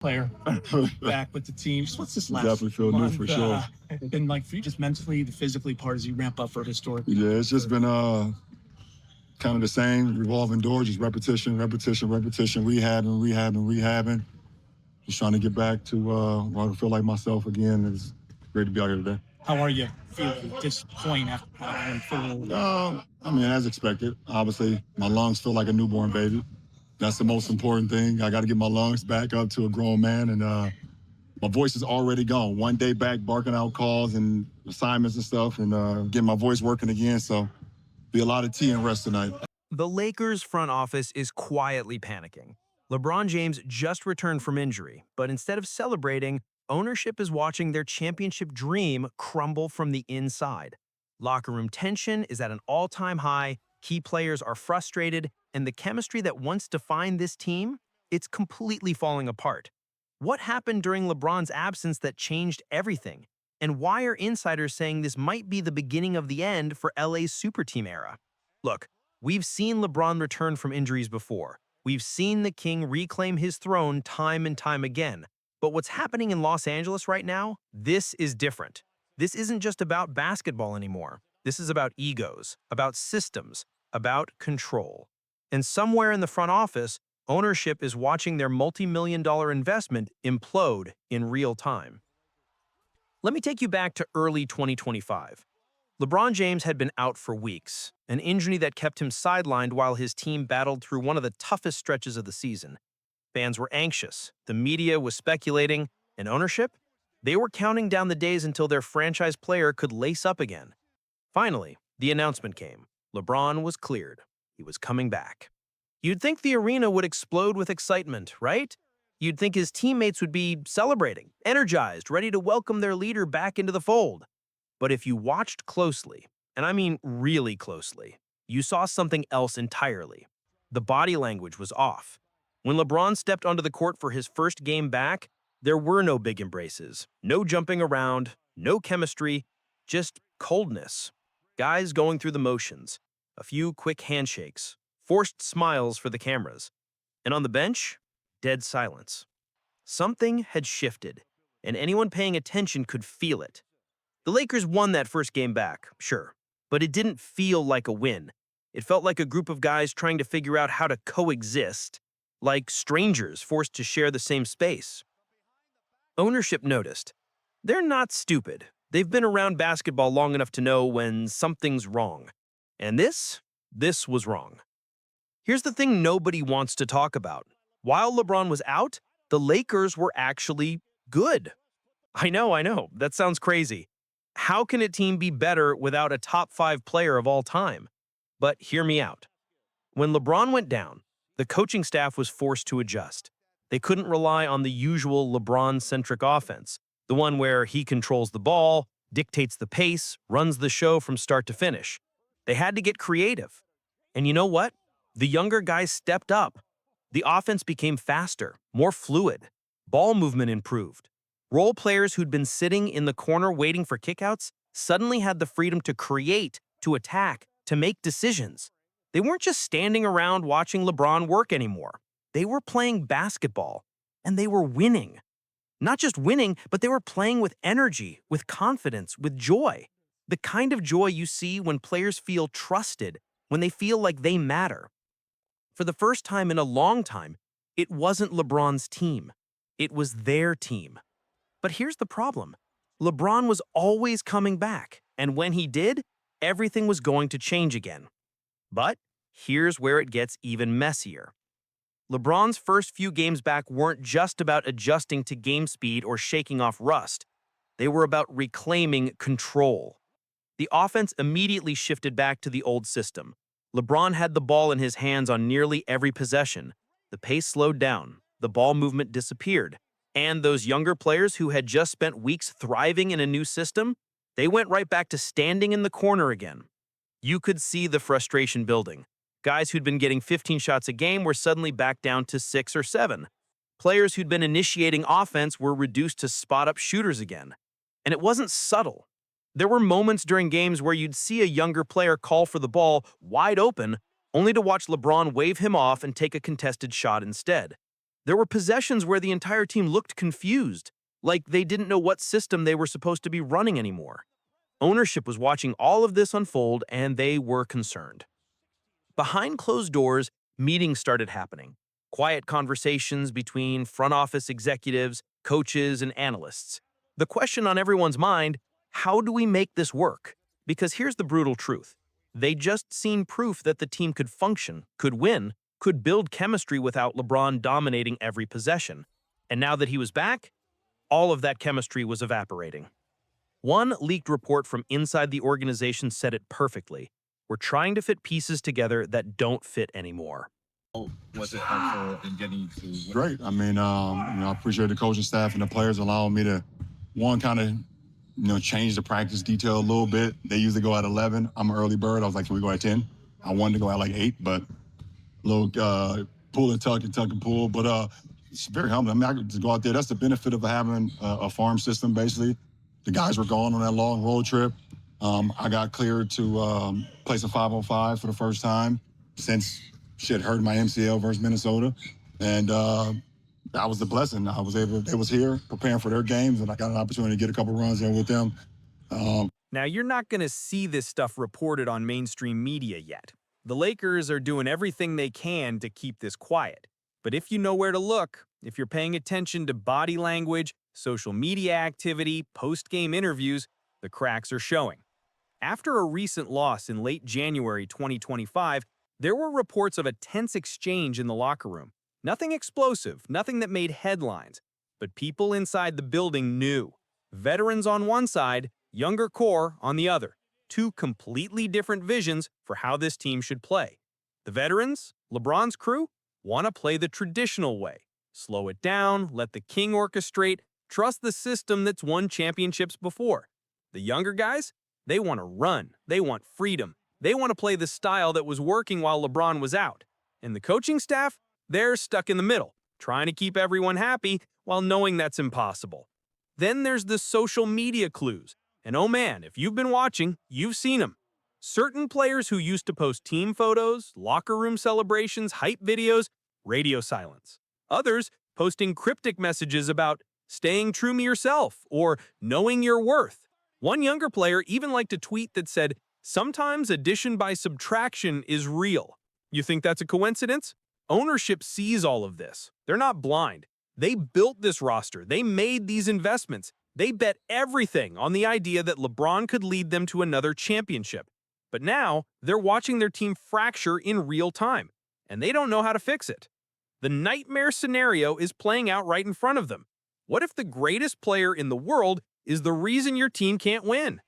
player back with the team. Just what's this last Definitely feel new month for sure. been like for you, just mentally, the physically part as you ramp up for historic? Yeah, it's just been kind of the same revolving door, just repetition, repetition, repetition, rehabbing, rehabbing, rehabbing. Just trying to get back to where I feel like myself again. It's great to be out here today. How are you feeling at this point after going full? I mean, as expected. Obviously, my lungs feel like a newborn baby. That's the most important thing. I got to get my lungs back up to a grown man, and my voice is already gone. One day back, barking out calls and assignments and stuff, and getting my voice working again. So, be a lot of tea and rest tonight. The Lakers front office is quietly panicking. LeBron James just returned from injury, but instead of celebrating, ownership is watching their championship dream crumble from the inside. Locker room tension is at an all-time high, key players are frustrated, and the chemistry that once defined this team, it's completely falling apart. What happened during LeBron's absence that changed everything? And why are insiders saying this might be the beginning of the end for LA's super team era? Look, we've seen LeBron return from injuries before. We've seen the King reclaim his throne time and time again. But what's happening in Los Angeles right now, this is different. This isn't just about basketball anymore. This is about egos, about systems, about control. And somewhere in the front office, ownership is watching their multi-million-dollar investment implode in real time. Let me take you back to early 2025. LeBron James had been out for weeks, an injury that kept him sidelined while his team battled through one of the toughest stretches of the season. Fans were anxious, the media was speculating, and ownership? They were counting down the days until their franchise player could lace up again. Finally, the announcement came. LeBron was cleared. He was coming back. You'd think the arena would explode with excitement, right? You'd think his teammates would be celebrating, energized, ready to welcome their leader back into the fold. But if you watched closely, and I mean really closely, you saw something else entirely. The body language was off. When LeBron stepped onto the court for his first game back, there were no big embraces, no jumping around, no chemistry, just coldness. Guys going through the motions, a few quick handshakes, forced smiles for the cameras. And on the bench, dead silence. Something had shifted, and anyone paying attention could feel it. The Lakers won that first game back, sure, but it didn't feel like a win. It felt like a group of guys trying to figure out how to coexist, like strangers forced to share the same space. Ownership noticed. They're not stupid. They've been around basketball long enough to know when something's wrong. And this was wrong. Here's the thing nobody wants to talk about. While LeBron was out, the Lakers were actually good. I know, that sounds crazy. How can a team be better without a top 5 player of all time? But hear me out. When LeBron went down, the coaching staff was forced to adjust. They couldn't rely on the usual LeBron-centric offense, the one where he controls the ball, dictates the pace, runs the show from start to finish. They had to get creative. And you know what? The younger guys stepped up. The offense became faster, more fluid. Ball movement improved. Role players who'd been sitting in the corner waiting for kickouts suddenly had the freedom to create, to attack, to make decisions. They weren't just standing around watching LeBron work anymore. They were playing basketball, and they were winning. Not just winning, but they were playing with energy, with confidence, with joy. The kind of joy you see when players feel trusted, when they feel like they matter. For the first time in a long time, it wasn't LeBron's team. It was their team. But here's the problem. LeBron was always coming back, and when he did, everything was going to change again. But here's where it gets even messier. LeBron's first few games back weren't just about adjusting to game speed or shaking off rust. They were about reclaiming control. The offense immediately shifted back to the old system. LeBron had the ball in his hands on nearly every possession. The pace slowed down, the ball movement disappeared, and those younger players who had just spent weeks thriving in a new system, they went right back to standing in the corner again. You could see the frustration building. Guys who'd been getting 15 shots a game were suddenly back down to 6 or 7. Players who'd been initiating offense were reduced to spot-up shooters again. And it wasn't subtle. There were moments during games where you'd see a younger player call for the ball wide open, only to watch LeBron wave him off and take a contested shot instead. There were possessions where the entire team looked confused, like they didn't know what system they were supposed to be running anymore. Ownership was watching all of this unfold, and they were concerned. Behind closed doors, meetings started happening. Quiet conversations between front office executives, coaches, and analysts. The question on everyone's mind, how do we make this work? Because here's the brutal truth. They just seen proof that the team could function, could win, could build chemistry without LeBron dominating every possession. And now that he was back, all of that chemistry was evaporating. One leaked report from inside the organization said it perfectly. We're trying to fit pieces together that don't fit anymore. Was it helpful in getting to? Great. I mean, I appreciate the coaching staff and the players allowing me to, one, kind of, change the practice detail a little bit. They usually go at 11. I'm an early bird. I was like, can we go at 10? I wanted to go at like 8, but a little pull and tuck and pull. But it's very humbling. I mean, I could just go out there. That's the benefit of having a farm system, basically. The guys were gone on that long road trip. I got cleared to play some 5-on-5 for the first time since hurt my MCL versus Minnesota. And that was the blessing. They was here preparing for their games, and I got an opportunity to get a couple runs in with them. Now, you're not going to see this stuff reported on mainstream media yet. The Lakers are doing everything they can to keep this quiet. But if you know where to look, if you're paying attention to body language, social media activity, post-game interviews, the cracks are showing. After a recent loss in late January 2025, there were reports of a tense exchange in the locker room. Nothing explosive, nothing that made headlines. But people inside the building knew. Veterans on one side, younger core on the other. Two completely different visions for how this team should play. The veterans, LeBron's crew, want to play the traditional way. Slow it down, let the king orchestrate, trust the system that's won championships before. The younger guys, they want to run. They want freedom. They want to play the style that was working while LeBron was out. And the coaching staff, they're stuck in the middle, trying to keep everyone happy while knowing that's impossible. Then there's the social media clues. And oh man, if you've been watching, you've seen them. Certain players who used to post team photos, locker room celebrations, hype videos, radio silence. Others posting cryptic messages about staying true to yourself or knowing your worth. One younger player even liked a tweet that said, "Sometimes addition by subtraction is real." You think that's a coincidence? Ownership sees all of this. They're not blind. They built this roster. They made these investments. They bet everything on the idea that LeBron could lead them to another championship. But now, they're watching their team fracture in real time, and they don't know how to fix it. The nightmare scenario is playing out right in front of them. What if the greatest player in the world is the reason your team can't win?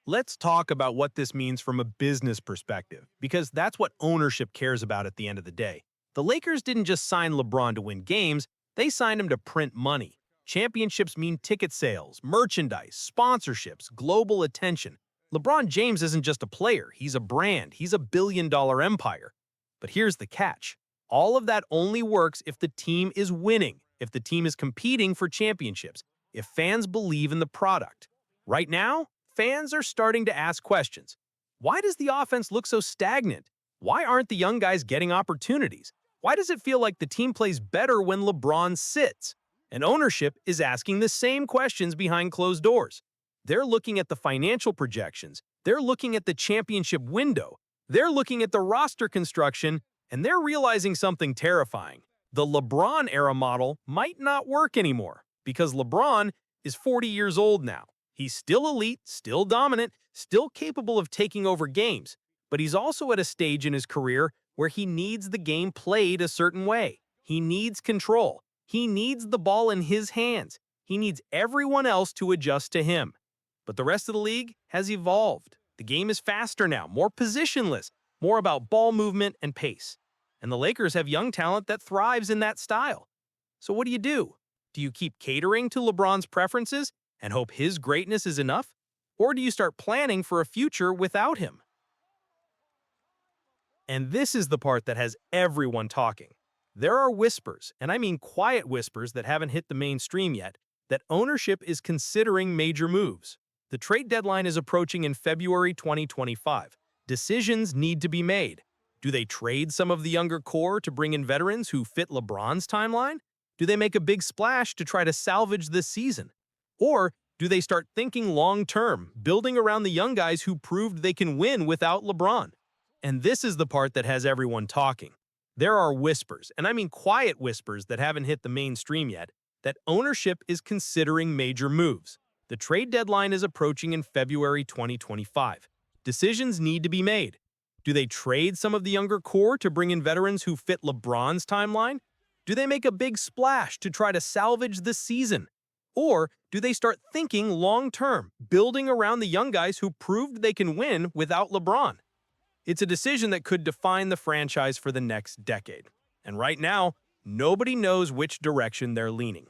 Let's talk about what this means from a business perspective, because that's what ownership cares about at the end of the day. The Lakers didn't just sign LeBron to win games, they signed him to print money. Championships mean ticket sales, merchandise, sponsorships, global attention. LeBron James isn't just a player, he's a brand, he's a billion-dollar empire. But here's the catch. All of that only works if the team is winning, if the team is competing for championships, if fans believe in the product. Right now, fans are starting to ask questions. Why does the offense look so stagnant? Why aren't the young guys getting opportunities? Why does it feel like the team plays better when LeBron sits? And ownership is asking the same questions behind closed doors. They're looking at the financial projections. They're looking at the championship window. They're looking at the roster construction, and they're realizing something terrifying. The LeBron-era model might not work anymore because LeBron is 40 years old now. He's still elite, still dominant, still capable of taking over games, but he's also at a stage in his career where he needs the game played a certain way. He needs control. He needs the ball in his hands. He needs everyone else to adjust to him. But the rest of the league has evolved. The game is faster now, more positionless, more about ball movement and pace. And the Lakers have young talent that thrives in that style. So what do? Do you keep catering to LeBron's preferences and hope his greatness is enough? Or do you start planning for a future without him? And this is the part that has everyone talking. There are whispers, and I mean quiet whispers that haven't hit the mainstream yet, that ownership is considering major moves. The trade deadline is approaching in February 2025. Decisions need to be made. Do they trade some of the younger core to bring in veterans who fit LeBron's timeline? Do they make a big splash to try to salvage this season? Or do they start thinking long-term, building around the young guys who proved they can win without LeBron? And this is the part that has everyone talking. There are whispers, and I mean quiet whispers that haven't hit the mainstream yet, that ownership is considering major moves. The trade deadline is approaching in February 2025. Decisions need to be made. Do they trade some of the younger core to bring in veterans who fit LeBron's timeline? Do they make a big splash to try to salvage the season? Or do they start thinking long-term, building around the young guys who proved they can win without LeBron? It's a decision that could define the franchise for the next decade. And right now, nobody knows which direction they're leaning.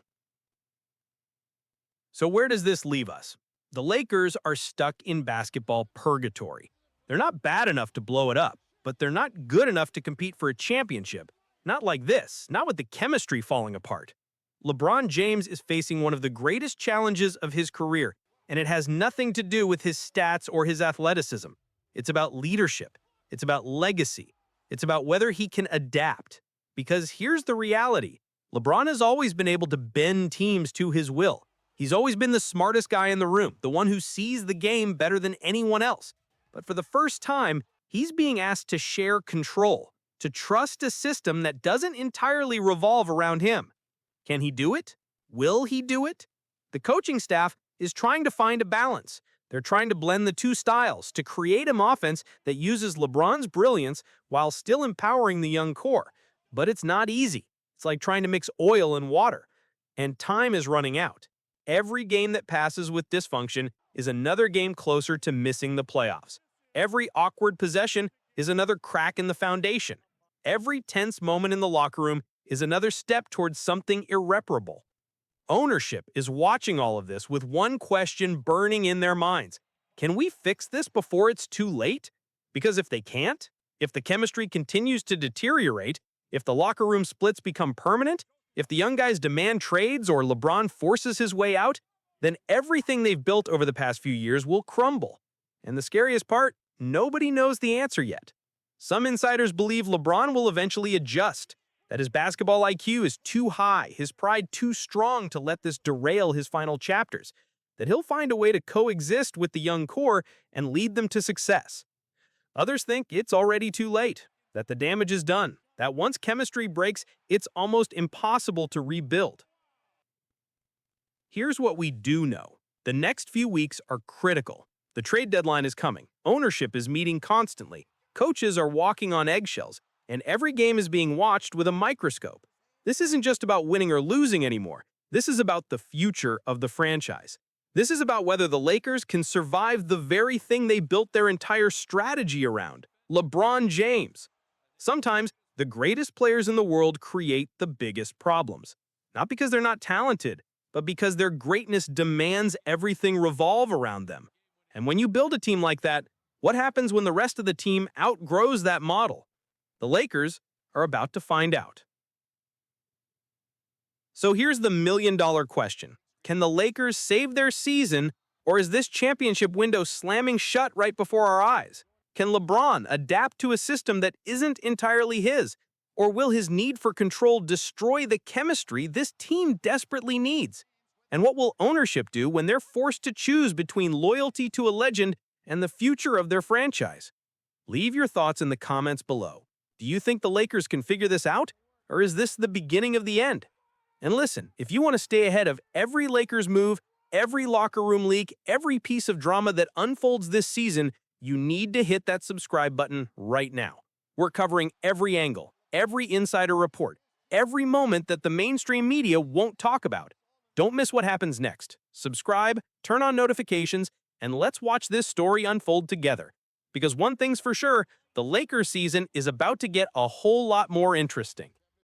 So where does this leave us? The Lakers are stuck in basketball purgatory. They're not bad enough to blow it up, but they're not good enough to compete for a championship. Not like this, not with the chemistry falling apart. LeBron James is facing one of the greatest challenges of his career, and it has nothing to do with his stats or his athleticism. It's about leadership. It's about legacy. It's about whether he can adapt. Because here's the reality. LeBron has always been able to bend teams to his will. He's always been the smartest guy in the room, the one who sees the game better than anyone else. But for the first time, he's being asked to share control, to trust a system that doesn't entirely revolve around him. Can he do it? Will he do it? The coaching staff is trying to find a balance. They're trying to blend the two styles to create an offense that uses LeBron's brilliance while still empowering the young core. But it's not easy. It's like trying to mix oil and water. And time is running out. Every game that passes with dysfunction is another game closer to missing the playoffs. Every awkward possession is another crack in the foundation. Every tense moment in the locker room is another step towards something irreparable. Ownership is watching all of this with one question burning in their minds. Can we fix this before it's too late? Because if they can't, if the chemistry continues to deteriorate, if the locker room splits become permanent, if the young guys demand trades or LeBron forces his way out, then everything they've built over the past few years will crumble. And the scariest part, nobody knows the answer yet. Some insiders believe LeBron will eventually adjust, that his basketball IQ is too high, his pride too strong to let this derail his final chapters, that he'll find a way to coexist with the young core and lead them to success. Others think it's already too late, that the damage is done, that once chemistry breaks, it's almost impossible to rebuild. Here's what we do know. The next few weeks are critical. The trade deadline is coming. Ownership is meeting constantly. Coaches are walking on eggshells, and every game is being watched with a microscope. This isn't just about winning or losing anymore. This is about the future of the franchise. This is about whether the Lakers can survive the very thing they built their entire strategy around, LeBron James. Sometimes, the greatest players in the world create the biggest problems. Not because they're not talented, but because their greatness demands everything revolve around them. And when you build a team like that, what happens when the rest of the team outgrows that model? The Lakers are about to find out. So here's the million-dollar question. Can the Lakers save their season, or is this championship window slamming shut right before our eyes? Can LeBron adapt to a system that isn't entirely his? Or will his need for control destroy the chemistry this team desperately needs? And what will ownership do when they're forced to choose between loyalty to a legend and the future of their franchise? Leave your thoughts in the comments below. Do you think the Lakers can figure this out? Or is this the beginning of the end? And listen, if you want to stay ahead of every Lakers move, every locker room leak, every piece of drama that unfolds this season, you need to hit that subscribe button right now. We're covering every angle, every insider report, every moment that the mainstream media won't talk about. Don't miss what happens next. Subscribe, turn on notifications, and let's watch this story unfold together. Because one thing's for sure, the Lakers season is about to get a whole lot more interesting.